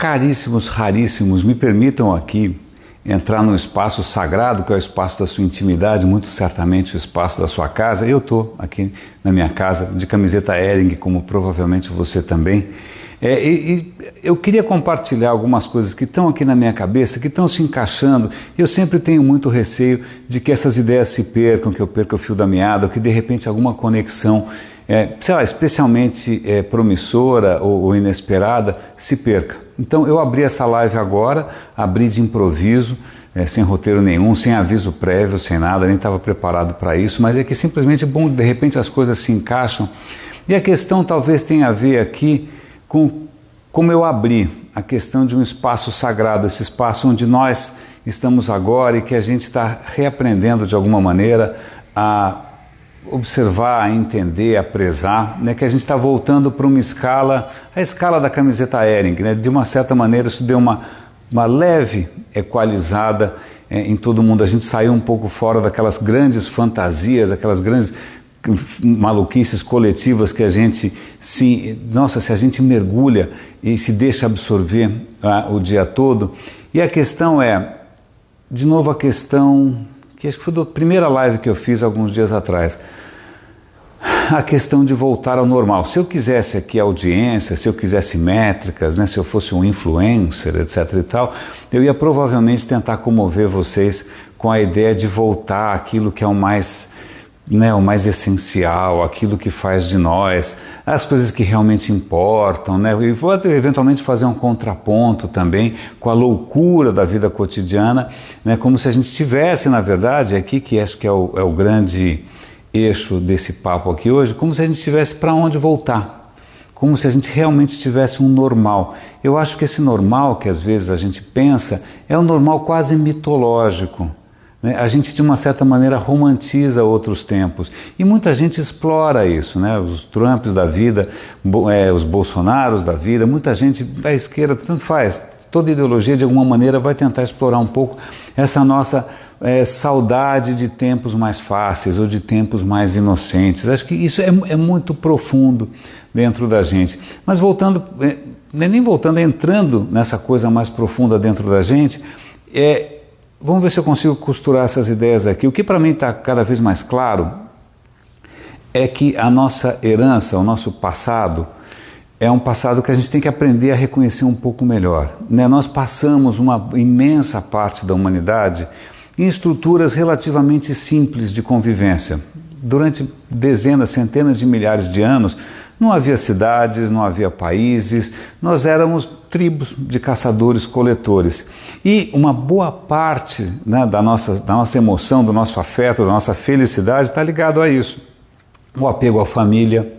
caríssimos, raríssimos, me permitam aqui entrar num espaço sagrado, que é o espaço da sua intimidade, muito certamente o espaço da sua casa. Eu estou aqui na minha casa de camiseta Hering, como provavelmente você também. E eu queria compartilhar algumas coisas que estão aqui na minha cabeça, que estão se encaixando. Eu sempre tenho muito receio de que essas ideias se percam, que eu perca o fio da meada, ou que de repente alguma conexão, sei lá, especialmente promissora ou inesperada, se perca. Então eu abri essa live agora, abri de improviso, sem roteiro nenhum, sem aviso prévio, sem nada, nem estava preparado para isso, mas é que simplesmente, bom, de repente as coisas se encaixam. E a questão talvez tenha a ver aqui com como eu abri a questão de um espaço sagrado, esse espaço onde nós estamos agora e que a gente está reaprendendo de alguma maneira a observar, a entender, a prezar, né, que a gente está voltando para uma escala, a escala da camiseta Hering, né, de uma certa maneira isso deu uma leve equalizada em todo mundo, a gente saiu um pouco fora daquelas grandes fantasias, aquelas grandes maluquices coletivas que a gente se a gente mergulha e se deixa absorver o dia todo. E a questão de novo a questão que acho que foi da primeira live que eu fiz alguns dias atrás, a questão de voltar ao normal. Se eu quisesse aqui audiência, se eu quisesse métricas, né, se eu fosse um influencer, etc e tal, eu ia provavelmente tentar comover vocês com a ideia de voltar àquilo que é o mais essencial, aquilo que faz de nós, as coisas que realmente importam, né? E vou eventualmente fazer um contraponto também com a loucura da vida cotidiana, né? Como se a gente tivesse, na verdade, aqui que acho que é o grande eixo desse papo aqui hoje, como se a gente tivesse para onde voltar, como se a gente realmente tivesse um normal. Eu acho que esse normal que às vezes a gente pensa é um normal quase mitológico. A gente, de uma certa maneira, romantiza outros tempos. E muita gente explora isso, né? Os Trumps da vida, os Bolsonaros da vida, muita gente da esquerda, tanto faz. Toda ideologia, de alguma maneira, vai tentar explorar um pouco essa nossa saudade de tempos mais fáceis ou de tempos mais inocentes. Acho que isso é muito profundo dentro da gente. Mas voltando, entrando nessa coisa mais profunda dentro da gente, vamos ver se eu consigo costurar essas ideias aqui. O que para mim está cada vez mais claro é que a nossa herança, o nosso passado, é um passado que a gente tem que aprender a reconhecer um pouco melhor, né? Nós passamos uma imensa parte da humanidade em estruturas relativamente simples de convivência. Durante dezenas, centenas de milhares de anos, não havia cidades, não havia países, nós éramos tribos de caçadores-coletores. E uma boa parte, né, da nossa emoção, do nosso afeto, da nossa felicidade está ligado a isso. O apego à família,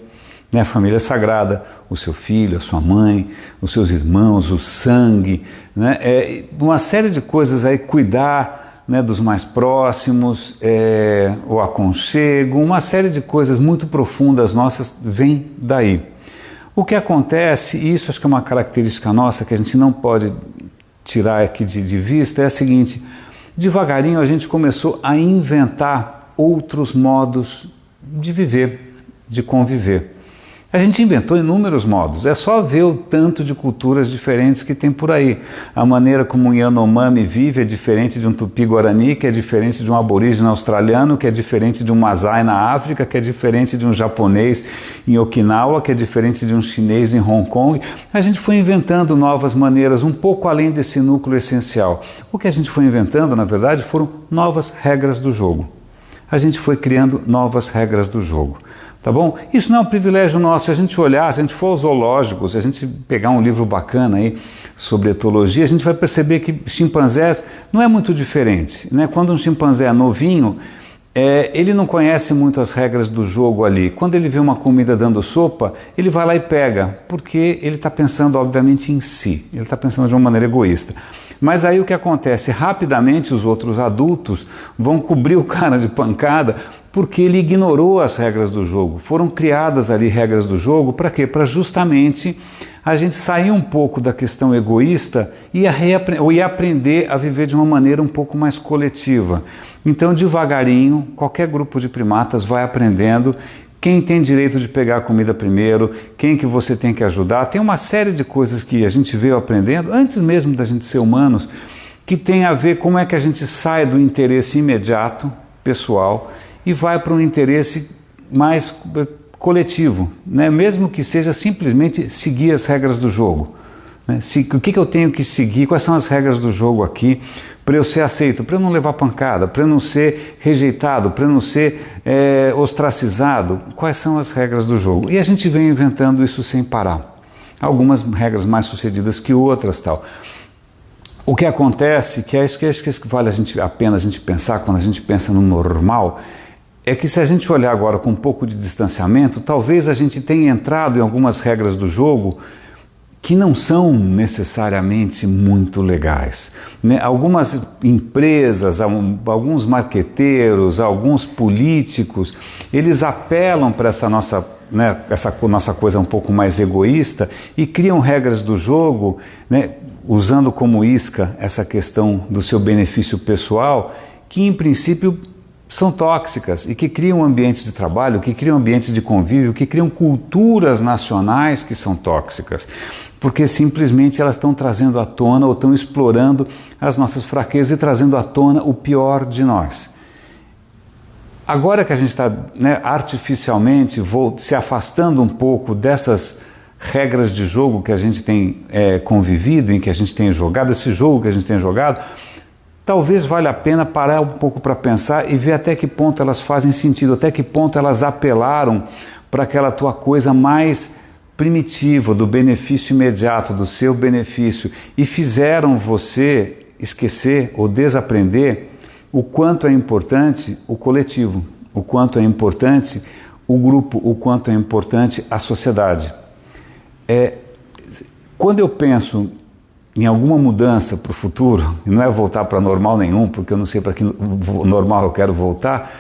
né, a família sagrada, o seu filho, a sua mãe, os seus irmãos, o sangue, né, uma série de coisas aí, cuidar, né, dos mais próximos, o aconchego, uma série de coisas muito profundas nossas vem daí. O que acontece, e isso acho que é uma característica nossa que a gente não pode tirar aqui de vista, é a seguinte: devagarinho a gente começou a inventar outros modos de viver, de conviver. A gente inventou inúmeros modos, é só ver o tanto de culturas diferentes que tem por aí. A maneira como um Yanomami vive é diferente de um Tupi-Guarani, que é diferente de um aborígene australiano, que é diferente de um Masai na África, que é diferente de um japonês em Okinawa, que é diferente de um chinês em Hong Kong. A gente foi inventando novas maneiras, um pouco além desse núcleo essencial. O que a gente foi inventando, na verdade, foram novas regras do jogo. A gente foi criando novas regras do jogo. Tá bom? Isso não é um privilégio nosso. Se a gente olhar, se a gente for aos zoológicos, se a gente pegar um livro bacana aí sobre etologia, a gente vai perceber que chimpanzés não é muito diferente, né? Quando um chimpanzé é novinho, ele não conhece muito as regras do jogo ali. Quando ele vê uma comida dando sopa, ele vai lá e pega, porque ele está pensando, obviamente, em si. Ele está pensando de uma maneira egoísta. Mas aí o que acontece? Rapidamente os outros adultos vão cobrir o cara de pancada, porque ele ignorou as regras do jogo. Foram criadas ali regras do jogo para quê? Para justamente a gente sair um pouco da questão egoísta e aprender a viver de uma maneira um pouco mais coletiva. Então, devagarinho, qualquer grupo de primatas vai aprendendo quem tem direito de pegar a comida primeiro, quem que você tem que ajudar. Tem uma série de coisas que a gente veio aprendendo, antes mesmo da gente ser humanos, que tem a ver como é que a gente sai do interesse imediato, pessoal, e vai para um interesse mais coletivo, né? Mesmo que seja simplesmente seguir as regras do jogo. Né? O que eu tenho que seguir, quais são as regras do jogo aqui, para eu ser aceito, para eu não levar pancada, para eu não ser rejeitado, para eu não ser ostracizado, quais são as regras do jogo? E a gente vem inventando isso sem parar. Algumas regras mais sucedidas que outras, tal. O que acontece, que é isso que vale a pena a gente pensar quando a gente pensa no normal, é que se a gente olhar agora com um pouco de distanciamento, talvez a gente tenha entrado em algumas regras do jogo que não são necessariamente muito legais. Né? Algumas empresas, alguns marqueteiros, alguns políticos, eles apelam para essa nossa, né, essa nossa coisa um pouco mais egoísta e criam regras do jogo, né, usando como isca essa questão do seu benefício pessoal, que em princípio são tóxicas e que criam ambientes de trabalho, que criam ambientes de convívio, que criam culturas nacionais que são tóxicas, porque simplesmente elas estão trazendo à tona ou estão explorando as nossas fraquezas e trazendo à tona o pior de nós. Agora que a gente está, né, artificialmente se afastando um pouco dessas regras de jogo que a gente tem convivido, em que a gente tem jogado, esse jogo que a gente tem jogado, talvez valha a pena parar um pouco para pensar e ver até que ponto elas fazem sentido, até que ponto elas apelaram para aquela tua coisa mais primitiva, do benefício imediato, do seu benefício, e fizeram você esquecer ou desaprender o quanto é importante o coletivo, o quanto é importante o grupo, o quanto é importante a sociedade. Quando eu penso em alguma mudança para o futuro, e não é voltar para normal nenhum, porque eu não sei para que normal eu quero voltar,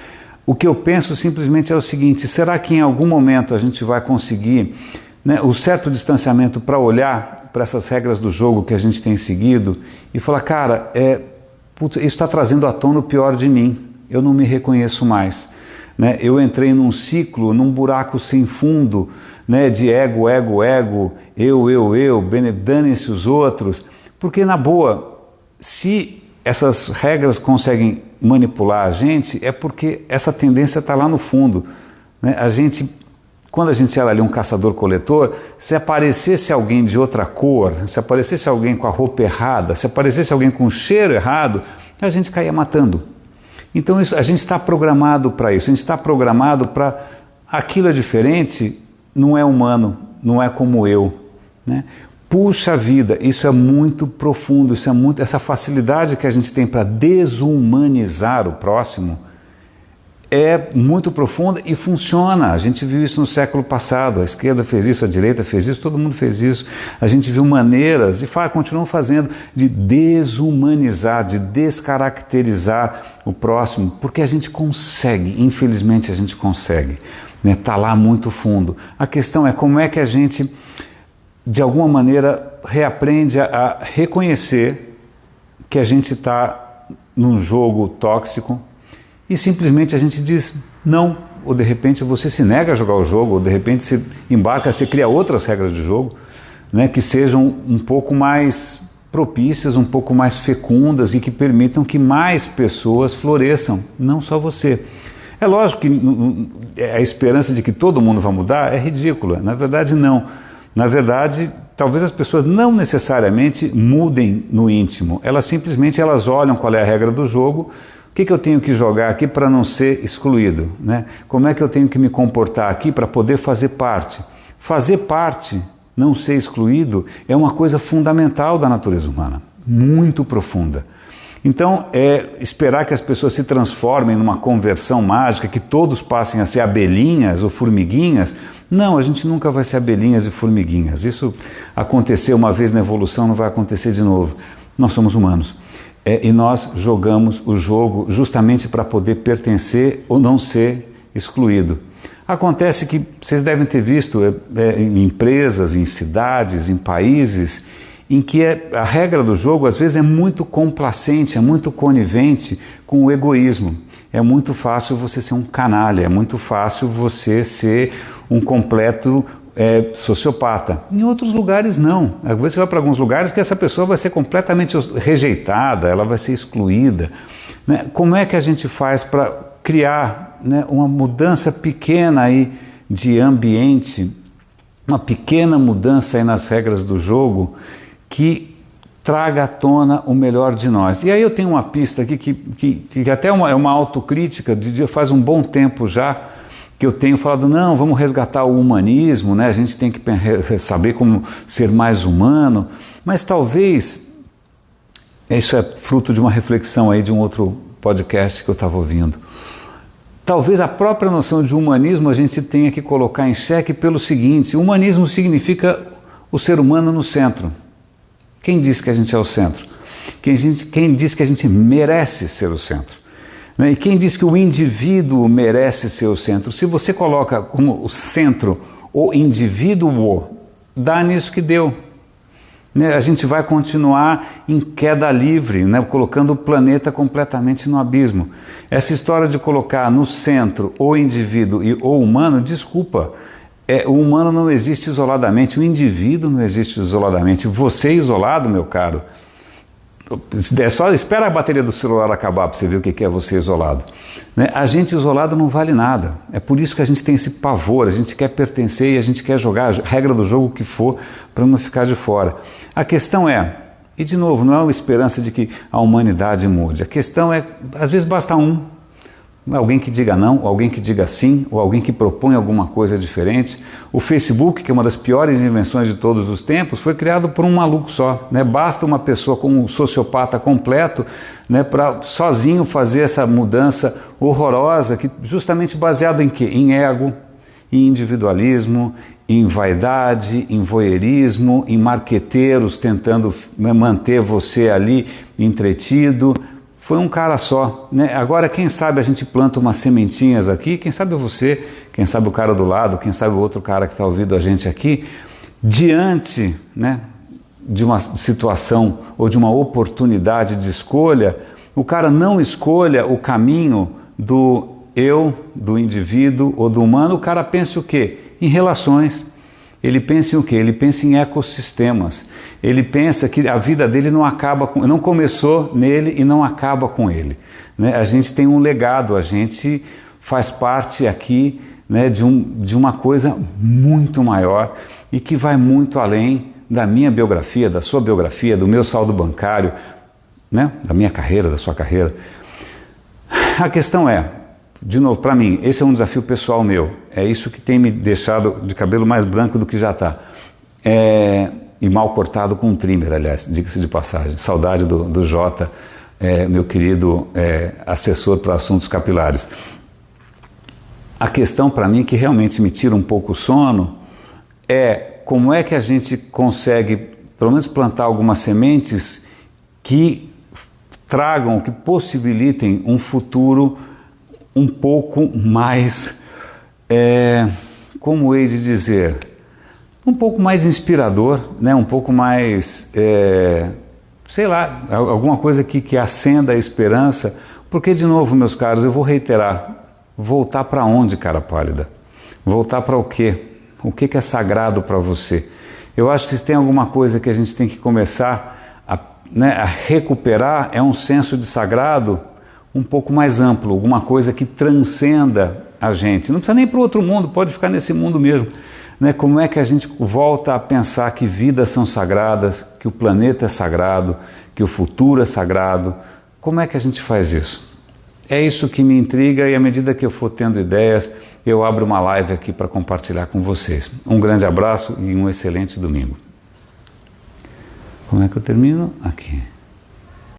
o que eu penso simplesmente é o seguinte: será que em algum momento a gente vai conseguir, né, o certo distanciamento para olhar para essas regras do jogo que a gente tem seguido e falar, cara, isso está trazendo à tona o pior de mim, eu não me reconheço mais. Né? Eu entrei num ciclo, num buraco sem fundo, né, de ego, eu, danem-se os outros, porque na boa, se essas regras conseguem manipular a gente, é porque essa tendência está lá no fundo. Né? Quando a gente era ali um caçador-coletor, se aparecesse alguém de outra cor, se aparecesse alguém com a roupa errada, se aparecesse alguém com o cheiro errado, a gente caía matando. Então a gente está programado para isso, a gente está programado para aquilo é diferente, não é humano, não é como eu. Né? Puxa vida, isso é muito profundo, essa facilidade que a gente tem para desumanizar o próximo é muito profunda e funciona. A gente viu isso no século passado, a esquerda fez isso, a direita fez isso, todo mundo fez isso. A gente viu maneiras, e continuam fazendo, de desumanizar, de descaracterizar o próximo, porque a gente consegue, infelizmente a gente consegue. Está lá muito fundo. A questão é como é que a gente, de alguma maneira, reaprende a reconhecer que a gente está num jogo tóxico e simplesmente a gente diz não, ou de repente você se nega a jogar o jogo, ou de repente você embarca, você cria outras regras de jogo, né, que sejam um pouco mais propícias, um pouco mais fecundas e que permitam que mais pessoas floresçam, não só você. É lógico que a esperança de que todo mundo vai mudar é ridícula. Na verdade, não. Na verdade, talvez as pessoas não necessariamente mudem no íntimo. Elas simplesmente olham qual é a regra do jogo, o que eu tenho que jogar aqui para não ser excluído, né? Como é que eu tenho que me comportar aqui para poder fazer parte? Fazer parte, não ser excluído, é uma coisa fundamental da natureza humana, muito profunda. Então, esperar que as pessoas se transformem numa conversão mágica, que todos passem a ser abelhinhas ou formiguinhas, não, a gente nunca vai ser abelhinhas e formiguinhas. Isso aconteceu uma vez na evolução, não vai acontecer de novo. Nós somos humanos. E nós jogamos o jogo justamente para poder pertencer ou não ser excluído. Acontece que vocês devem ter visto em empresas, em cidades, em países, em que a regra do jogo às vezes é muito complacente, é muito conivente com o egoísmo. é muito fácil você ser um canalha, é muito fácil você ser um completo sociopata. Em outros lugares não. Às vezes você vai para alguns lugares que essa pessoa vai ser completamente rejeitada, ela vai ser excluída. Né? Como é que a gente faz para criar, né, uma mudança pequena aí de ambiente, uma pequena mudança aí nas regras do jogo que traga à tona o melhor de nós? E aí eu tenho uma pista aqui que até é uma autocrítica, faz um bom tempo já, que eu tenho falado, não, vamos resgatar o humanismo, né? A gente tem que saber como ser mais humano, mas talvez, isso é fruto de uma reflexão aí de um outro podcast que eu estava ouvindo, talvez a própria noção de humanismo a gente tenha que colocar em xeque pelo seguinte: humanismo significa o ser humano no centro. Quem disse que a gente é o centro? Quem disse que a gente merece ser o centro? E quem diz que o indivíduo merece ser o centro? Se você coloca como o centro o indivíduo, dá nisso que deu. A gente vai continuar em queda livre, né? Colocando o planeta completamente no abismo. Essa história de colocar no centro o indivíduo e o humano, desculpa, o humano não existe isoladamente, o indivíduo não existe isoladamente. Você isolado, meu caro, só espera a bateria do celular acabar para você ver o que é você isolado. Né? A gente isolado não vale nada. É por isso que a gente tem esse pavor, a gente quer pertencer e a gente quer jogar a regra do jogo que for para não ficar de fora. A questão é, e de novo, não é uma esperança de que a humanidade mude. A questão é, às vezes basta alguém que diga não, alguém que diga sim, ou alguém que propõe alguma coisa diferente. O Facebook, que é uma das piores invenções de todos os tempos, foi criado por um maluco só. Né? Basta uma pessoa com um sociopata completo, né, para sozinho fazer essa mudança horrorosa, que justamente baseado em quê? Em ego, em individualismo, em vaidade, em voyeurismo, em marqueteiros tentando manter você ali entretido. Foi um cara só, né? Agora, quem sabe a gente planta umas sementinhas aqui, quem sabe você, quem sabe o cara do lado, quem sabe o outro cara que está ouvindo a gente aqui, diante, né, de uma situação ou de uma oportunidade de escolha, o cara não escolha o caminho do eu, do indivíduo ou do humano, o cara pensa o quê? Em relações. Ele pensa em o quê? Ele pensa em ecossistemas. Ele pensa que a vida dele não começou nele e não acaba com ele. Né? A gente tem um legado, a gente faz parte aqui, né, de uma coisa muito maior e que vai muito além da minha biografia, da sua biografia, do meu saldo bancário, né, da minha carreira, da sua carreira. A questão é, de novo, para mim, esse é um desafio pessoal meu. É isso que tem me deixado de cabelo mais branco do que já está. E mal cortado com um trimmer, aliás, diga-se de passagem. Saudade do Jota, meu querido assessor para assuntos capilares. A questão para mim que realmente me tira um pouco o sono é como é que a gente consegue, pelo menos, plantar algumas sementes que tragam, que possibilitem um futuro um pouco mais, como hei de dizer, um pouco mais inspirador, né? Um pouco mais, sei lá, alguma coisa que acenda a esperança, porque, de novo, meus caros, eu vou reiterar, voltar para onde, cara pálida? Voltar para o quê? O que é sagrado para você? Eu acho que se tem alguma coisa que a gente tem que começar a recuperar, é um senso de sagrado um pouco mais amplo, alguma coisa que transcenda a gente. Não precisa nem para o outro mundo, pode ficar nesse mundo mesmo. Né? Como é que a gente volta a pensar que vidas são sagradas, que o planeta é sagrado, que o futuro é sagrado? Como é que a gente faz isso? É isso que me intriga e à medida que eu for tendo ideias, eu abro uma live aqui para compartilhar com vocês. Um grande abraço e um excelente domingo. Como é que eu termino? Aqui.